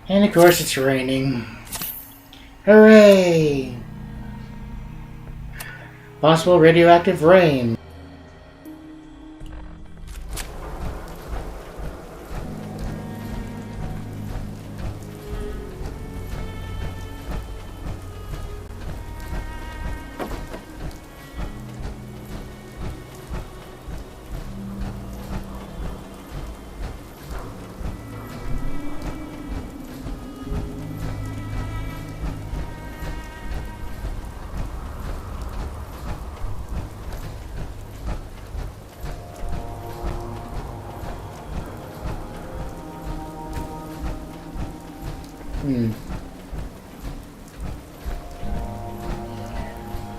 And of course it's raining. Hooray! Possible radioactive rain.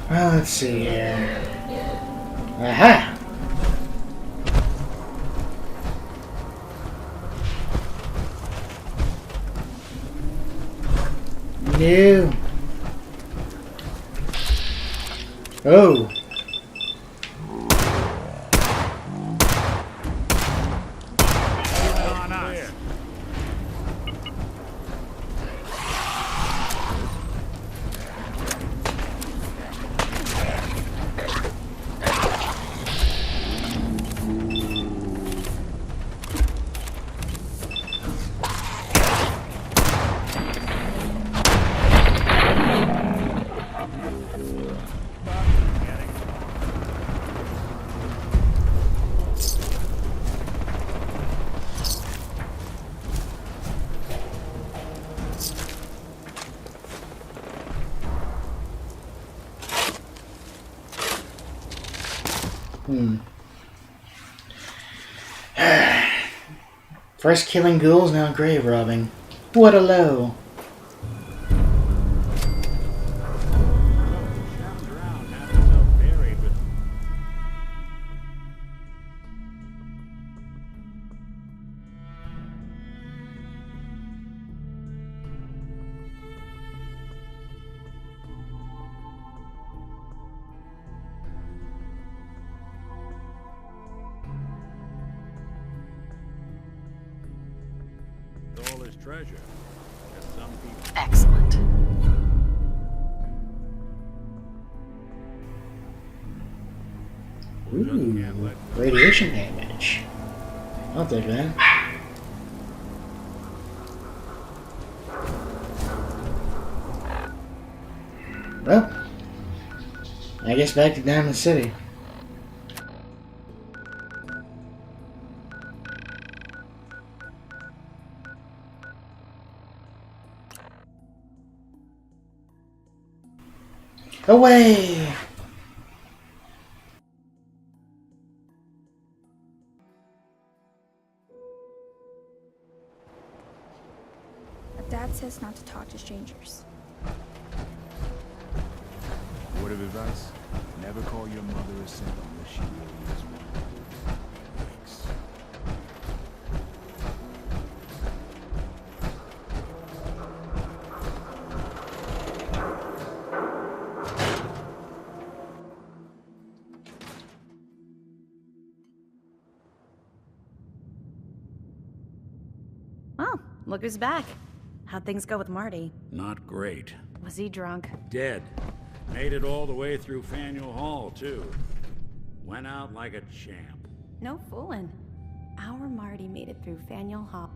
Well, let's see here. Aha! No. Oh. First killing ghouls, now grave robbing. What a low. All his treasure. As some people. Excellent. Ooh, radiation damage. I'll take that. Well, I guess back to Diamond City. Away! Dad says not to talk to strangers. Word of advice? Never call your mother a saint unless she really is one. Thanks. Oh, look who's back. How'd things go with Marty? Not great. Was he drunk? Dead. Made it all the way through Faneuil Hall, too. Went out like a champ. No fooling. Our Marty made it through Faneuil Hall.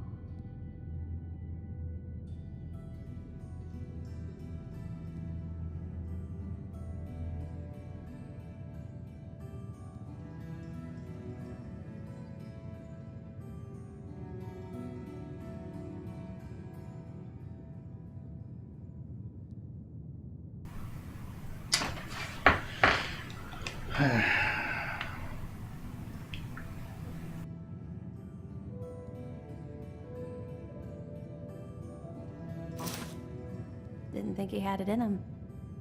Didn't think he had it in him.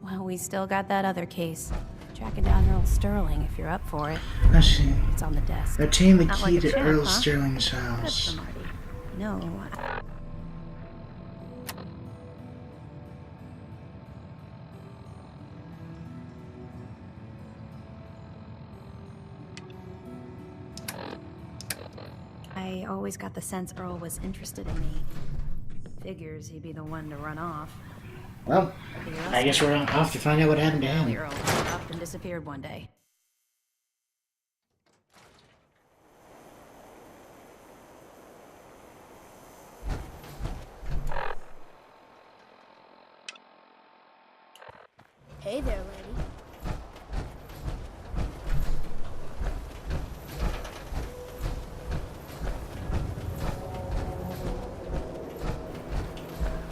Well, we still got that other case. Tracking down Earl Sterling, if you're up for it. I see. It's on the desk. Obtain the Not key like a to champ, Earl huh? Sterling's Good house. for Marty. No. I I always got the sense Earl was interested in me. Figures he'd be the one to run off. Well, I guess we're off to find out what happened to The him. Earl got up and disappeared one day. Hey there, lady.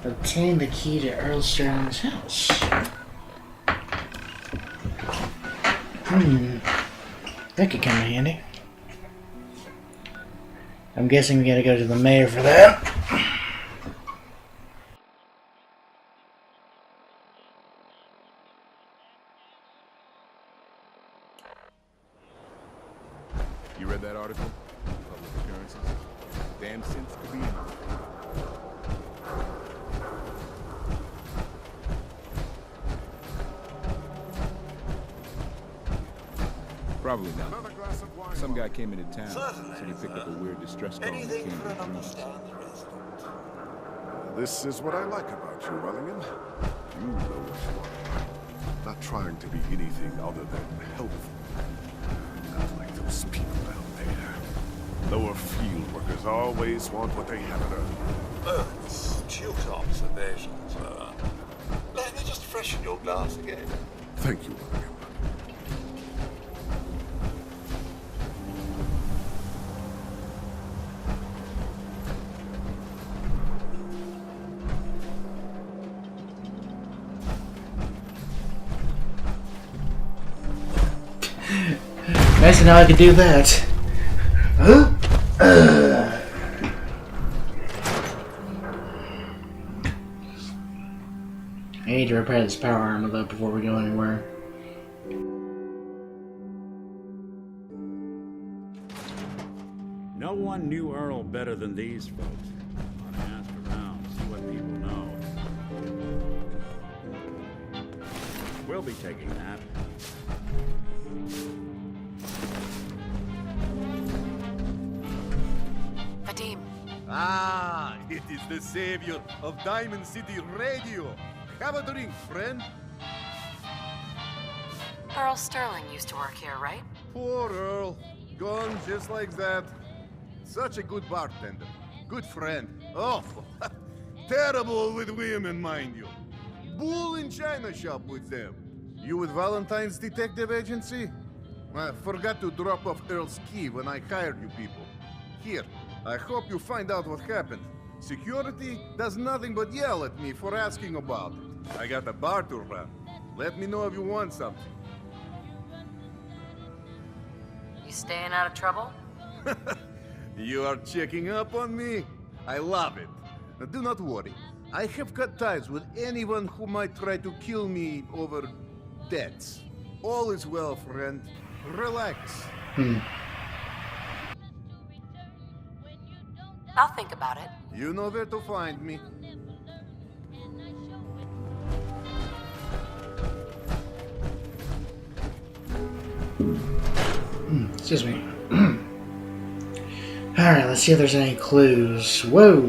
Obtain the key to Earl Sterling's house. That could come in handy. I'm guessing we gotta go to the mayor for that. You read that article? Public appearances? Damn sense to be in. Probably not. Some guy came into town, said he picked up a weird distress call and came to the police. This is what I like about you, Wellingham. You know what you are. Not trying to be anything other than helpful. Not like those people down there. Lower field workers always want what they haven't earned. It's cute observations, Let me just freshen your glass again. Thank you, Wellingham. Nice to know I could do that. Huh? I need to repair this power armor though before we go anywhere. No one knew Earl better than these folks. Want to ask around, see what people know. We'll be taking that. Vadim. Ah, it is the savior of Diamond City Radio. Have a drink, friend. Earl Sterling used to work here, right? Poor Earl. Gone just like that. Such a good bartender. Good friend. Oh, terrible with women, mind you. Bull in china shop with them. You with Valentine's Detective Agency? I forgot to drop off Earl's key when I hired you people. Here, I hope you find out what happened. Security does nothing but yell at me for asking about it. I got a bar to run. Let me know if you want something. You staying out of trouble? You are checking up on me? I love it. Now, do not worry. I have cut ties with anyone who might try to kill me over debts. All is well, friend. Relax. I'll think about it. You know where to find me. Excuse me. Alright, let's see if there's any clues. Whoa!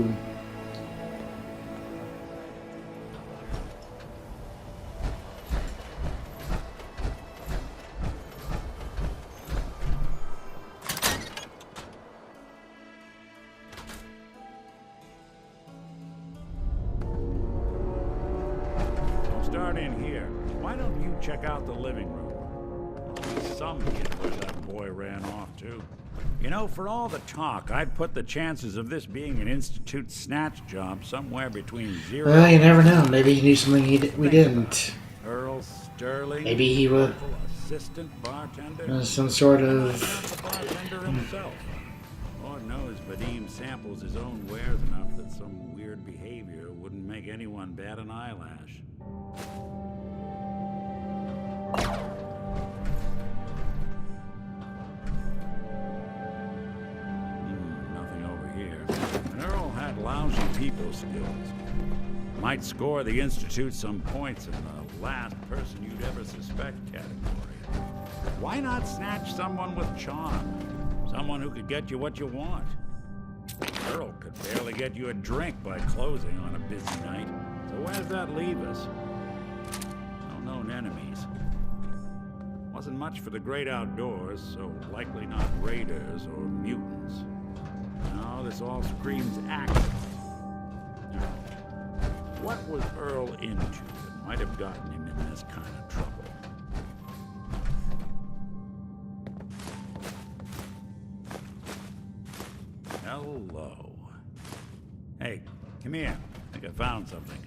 Don't start in here. Why don't you check out the living room? Some kid where that boy ran off to. You know, for all the talk, I'd put the chances of this being an Institute snatch job somewhere between 0. Well, you never know. Maybe he knew something we didn't. Earl Sterling. Maybe he was assistant bartender. some sort of. The bartender himself. Lord knows Vadim samples his own wares enough that some weird behavior wouldn't make anyone bat an eyelash. Nothing over here. And Earl had lousy people skills. Might score the Institute some points in the last person you'd ever suspect category. Why not snatch someone with charm? Someone who could get you what you want? Earl could barely get you a drink by closing on a busy night. So where's that leave us? No known enemies. Wasn't much for the great outdoors, so likely not raiders or mutants. No, this all screams action. Now, what was Earl into that might have gotten him in this kind of trouble? Hello. Hey, come here. I think I found something.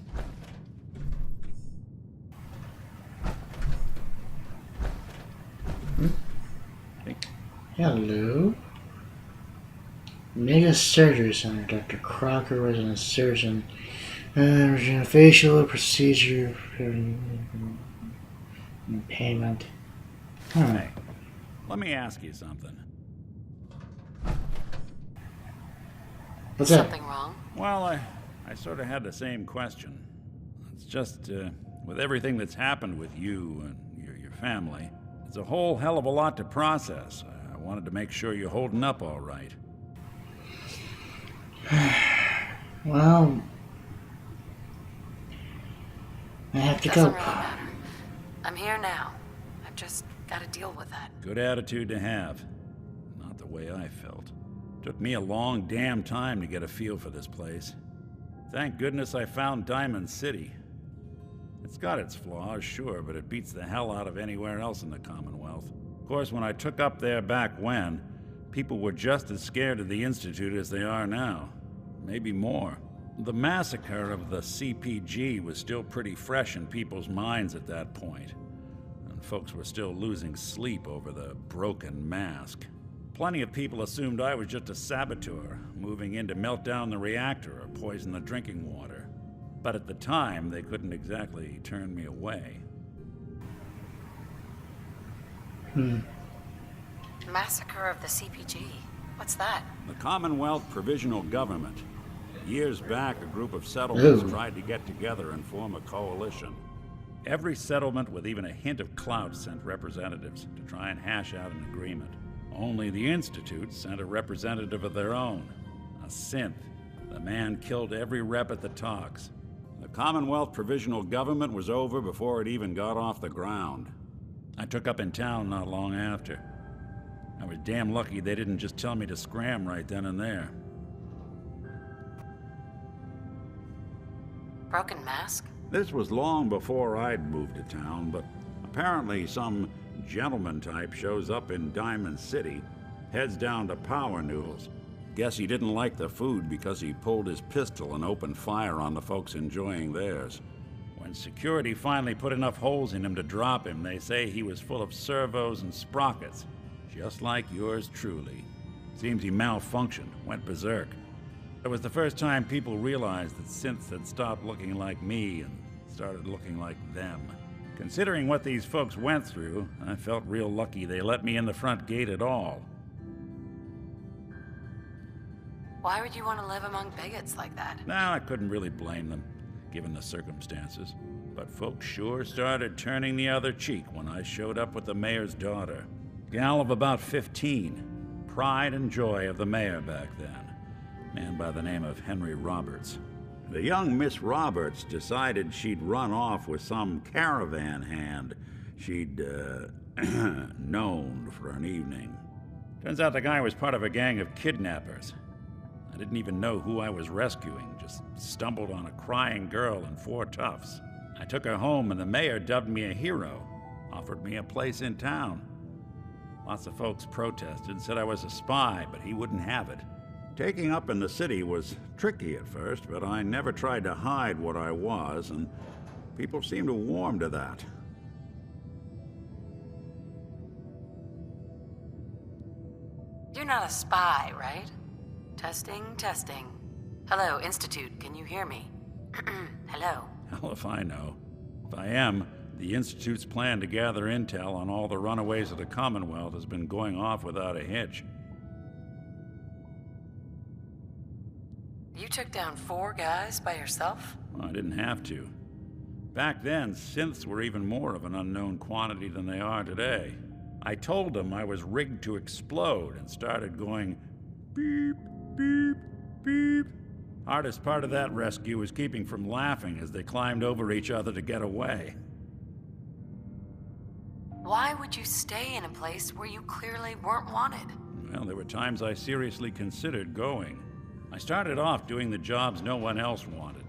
Hello. Mega Surgery Center. Dr. Crocker, resident surgeon. Facial procedure. Payment. Hey, let me ask you something. What's up? Something wrong? Well, I sort of had the same question. It's just, with everything that's happened with you and your family, it's a whole hell of a lot to process. I wanted to make sure you're holding up all right. Well, I have to Doesn't go. really matter. I'm here now. I've just got to deal with that. Good attitude to have. Not the way I felt. Took me a long damn time to get a feel for this place. Thank goodness I found Diamond City. It's got its flaws, sure, but it beats the hell out of anywhere else in the Commonwealth. Of course, when I took up there back when, people were just as scared of the Institute as they are now. Maybe more. The massacre of the CPG was still pretty fresh in people's minds at that point, and folks were still losing sleep over the broken mask. Plenty of people assumed I was just a saboteur, moving in to melt down the reactor or poison the drinking water. But at the time, they couldn't exactly turn me away. Massacre of the CPG. What's that? The Commonwealth Provisional Government. Years back, a group of settlements tried to get together and form a coalition. Every settlement with even a hint of clout sent representatives to try and hash out an agreement. Only the Institute sent a representative of their own, a synth. The man killed every rep at the talks. The Commonwealth Provisional Government was over before it even got off the ground. I took up in town not long after. I was damn lucky they didn't just tell me to scram right then and there. Broken mask? This was long before I'd moved to town, but apparently some gentleman type shows up in Diamond City, heads down to Power Noodles. Guess he didn't like the food because he pulled his pistol and opened fire on the folks enjoying theirs. When security finally put enough holes in him to drop him, they say he was full of servos and sprockets, just like yours truly. Seems he malfunctioned, went berserk. It was the first time people realized that synths had stopped looking like me and started looking like them. Considering what these folks went through, I felt real lucky they let me in the front gate at all. Why would you want to live among bigots like that? Now, I couldn't really blame them, given the circumstances. But folks sure started turning the other cheek when I showed up with the mayor's daughter. Gal of about 15. Pride and joy of the mayor back then. Man by the name of Henry Roberts. The young Miss Roberts decided she'd run off with some caravan hand she'd, known for an evening. Turns out the guy was part of a gang of kidnappers. I didn't even know who I was rescuing, just stumbled on a crying girl and 4 toughs. I took her home and the mayor dubbed me a hero, offered me a place in town. Lots of folks protested, said I was a spy, but he wouldn't have it. Taking up in the city was tricky at first, but I never tried to hide what I was, and people seemed to warm to that. You're not a spy, right? Testing, testing. Hello, Institute, can you hear me? Hello. Hell if I know. If I am, the Institute's plan to gather intel on all the runaways of the Commonwealth has been going off without a hitch. You took down 4 guys by yourself? Well, I didn't have to. Back then, synths were even more of an unknown quantity than they are today. I told them I was rigged to explode and started going beep, beep, Beep. Hardest part of that rescue was keeping from laughing as they climbed over each other to get away. Why would you stay in a place where you clearly weren't wanted? Well, there were times I seriously considered going. I started off doing the jobs no one else wanted.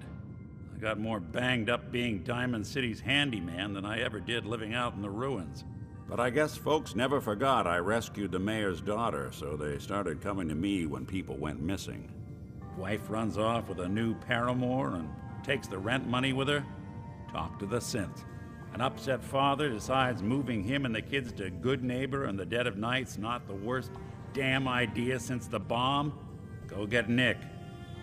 I got more banged up being Diamond City's handyman than I ever did living out in the ruins. But I guess folks never forgot I rescued the mayor's daughter, so they started coming to me when people went missing. Wife runs off with a new paramour and takes the rent money with her. Talk to the synth. An upset father decides moving him and the kids to Good Neighbor in the dead of night's not the worst damn idea since the bomb. Go get Nick.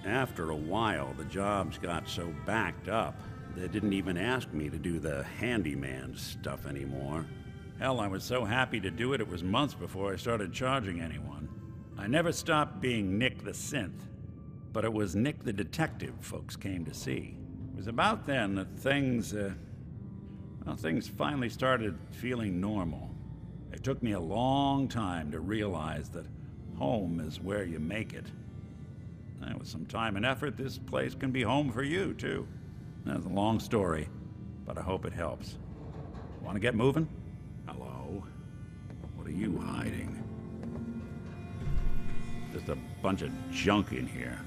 After a while, the jobs got so backed up, they didn't even ask me to do the handyman stuff anymore. Hell, I was so happy to do it, it was months before I started charging anyone. I never stopped being Nick the synth, but it was Nick the detective folks came to see. It was about then that things finally started feeling normal. It took me a long time to realize that home is where you make it. And with some time and effort, this place can be home for you, too. That's a long story, but I hope it helps. Want to get moving? Hello? What are you hiding? Just a bunch of junk in here.